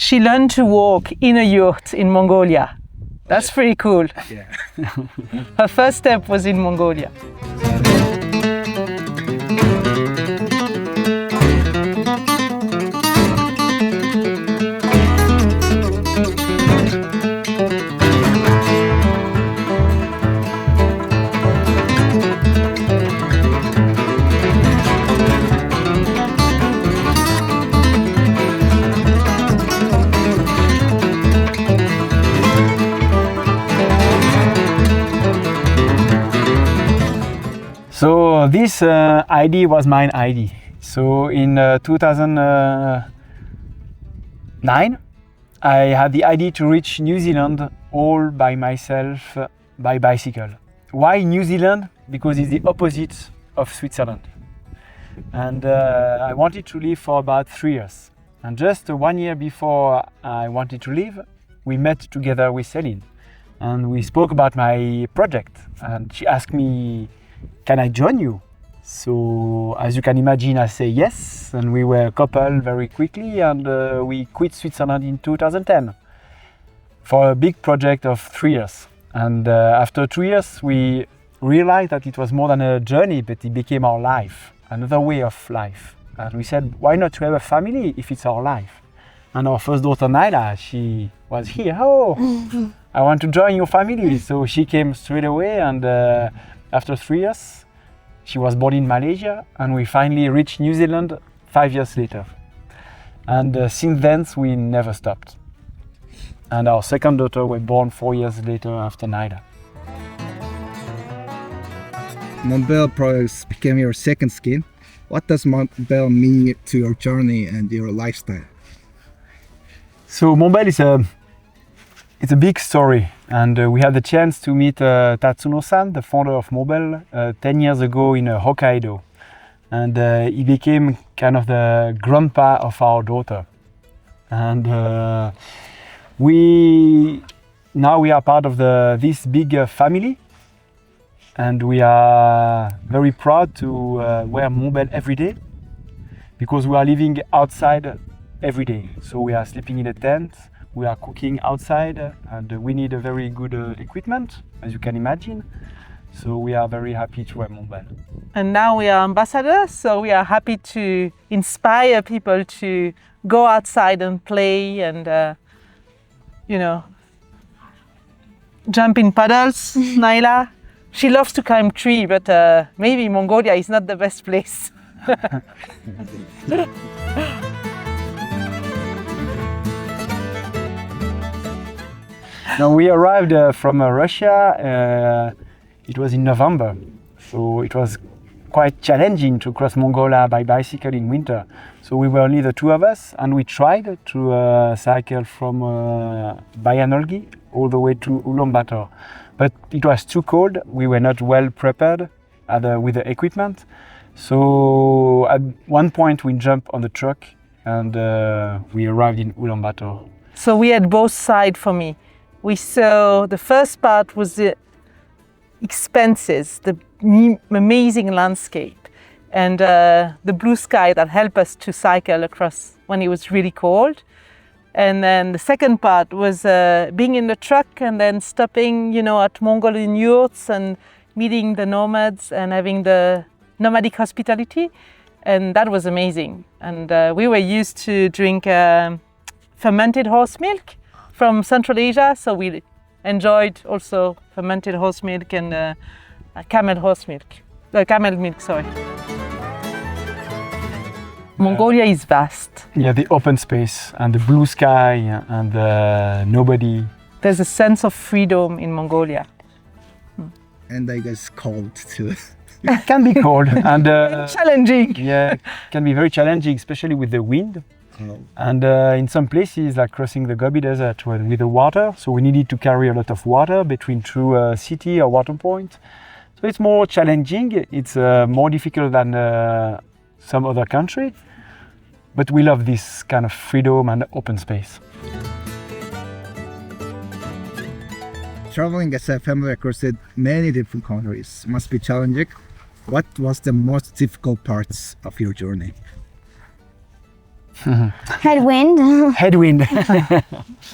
she learned to walk in a yurt in Mongolia. That's pretty cool. Yeah. Her first step was in Mongolia. So this ID was my ID. So in 2009, I had the idea to reach New Zealand all by myself by bicycle. Why New Zealand? Because it's the opposite of Switzerland. And I wanted to live for about 3 years. And just 1 year before I wanted to leave, we met together with Selin. And we spoke about my project. And she asked me, can I join you? So as you can imagine, I say yes, and we were a couple very quickly, and we quit Switzerland in 2010 for a big project of 3 years. And after 2 years, we realized that it was more than a journey, but it became our life, another way of life. And we said, why not to have a family if it's our life? And our first daughter, Naila, she was here. Oh, I want to join your family. So she came straight away, and after 3 years, she was born in Malaysia, and we finally reached New Zealand 5 years later. And since then, we never stopped. And our second daughter was born 4 years later after Naida. Montbell products became your second skin. What does Montbell mean to your journey and your lifestyle? So Montbell is it's a big story, and we had the chance to meet Tatsuno-san, the founder of Montbell, 10 years ago in Hokkaido. And he became kind of the grandpa of our daughter. And we are part of this big family, and we are very proud to wear Montbell every day, because we are living outside every day. So we are sleeping in a tent, we are cooking outside, and we need a very good equipment, as you can imagine. So we are very happy to wear Montbell. And now we are ambassadors, so we are happy to inspire people to go outside and play and, jump in puddles. Naila, she loves to climb tree, but maybe Mongolia is not the best place. Now we arrived from Russia, it was in November, so it was quite challenging to cross Mongolia by bicycle in winter. So we were only the two of us, and we tried to cycle from Bayanolgi all the way to Ulaanbaatar. But it was too cold, we were not well prepared with the equipment. So at one point we jumped on the truck and we arrived in Ulaanbaatar. So we had both sides for me. We saw the first part was the expenses, the amazing landscape, and the blue sky that helped us to cycle across when it was really cold. And then the second part was being in the truck and then stopping, at Mongolian yurts and meeting the nomads and having the nomadic hospitality. And that was amazing. And we were used to drink fermented horse milk from Central Asia, so we enjoyed also fermented horse milk and camel milk, sorry. Mongolia is vast. Yeah, the open space and the blue sky and nobody. There's a sense of freedom in Mongolia. And I guess cold too. It can be cold and challenging. Yeah, it can be very challenging, especially with the wind. And in some places, like crossing the Gobi Desert with the water, so we needed to carry a lot of water between two city or water points. So it's more challenging. It's more difficult than some other country, but we love this kind of freedom and open space. Traveling as a family across many different countries must be challenging. What was the most difficult parts of your journey? Headwind. Headwind.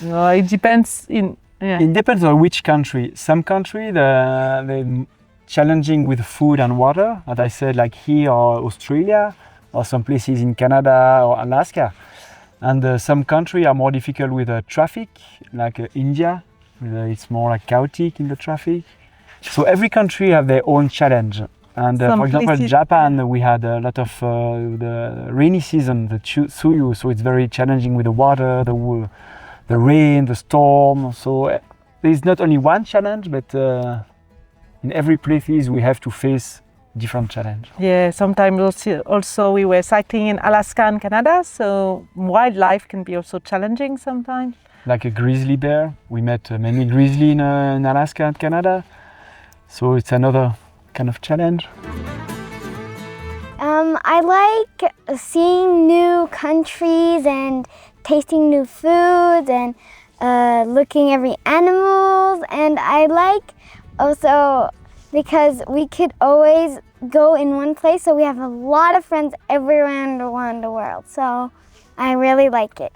No, it depends. It depends on which country. Some country they're challenging with food and water, as I said, like here or Australia, or some places in Canada or Alaska. And some countries are more difficult with traffic, like India. It's more like chaotic in the traffic. So every country have their own challenge. And for example, Japan, we had a lot of the rainy season, the Tsuyu, so it's very challenging with the water, the rain, the storm. So there's not only one challenge, but in every place we have to face different challenge. Yeah, sometimes also we were cycling in Alaska and Canada, so wildlife can be also challenging sometimes. Like a grizzly bear, we met many grizzly in Alaska and Canada, so it's another kind of challenge. I like seeing new countries and tasting new foods and looking every animals, and I like also because we could always go in one place, so we have a lot of friends everywhere around the world, so I really like it.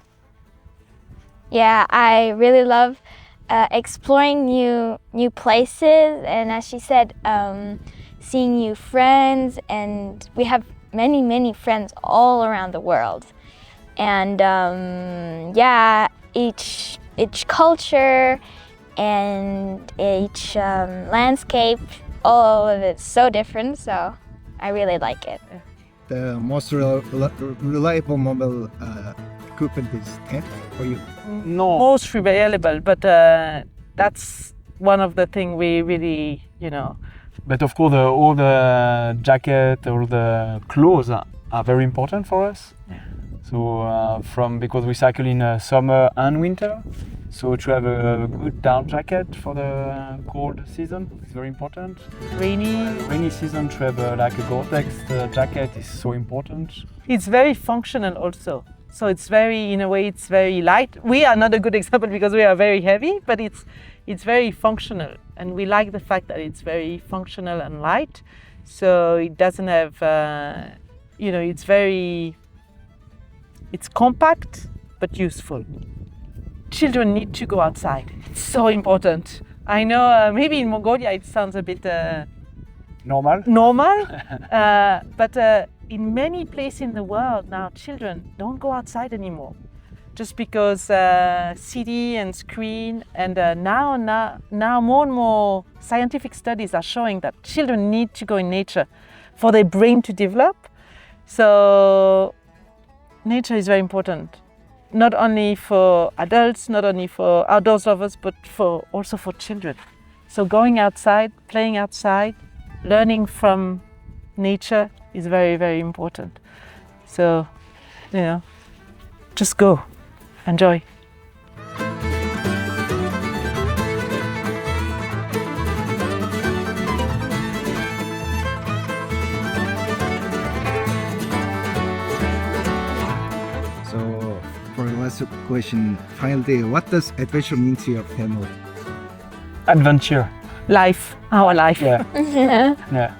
Yeah, I really love exploring new places, and as she said, seeing new friends, and we have many friends all around the world. And yeah, each culture and each landscape, all of it's so different, so I really like it. The most reliable mobile equipment is tent for you? No. Most available, but that's one of the things we really, But of course, all the jacket, all the clothes are very important for us. Yeah. So because we cycle in summer and winter, so to have a good down jacket for the cold season is very important. Rainy season to have like a Gore-Tex jacket is so important. It's very functional also. So it's very, in a way, it's very light. We are not a good example because we are very heavy, but it's very functional. And we like the fact that it's very functional and light. So it doesn't have, it's compact, but useful. Children need to go outside. It's so important. I know maybe in Mongolia it sounds a bit Normal, but in many places in the world now, children don't go outside anymore, just because city and screen, and now more and more scientific studies are showing that children need to go in nature for their brain to develop. So nature is very important, not only for adults, not only for outdoors lovers, but also for children. So going outside, playing outside, learning from nature is very, very important. So, just go, enjoy. So, for the last question, finally, what does adventure mean to your family? adventure. Life, our life. Yeah. Yeah.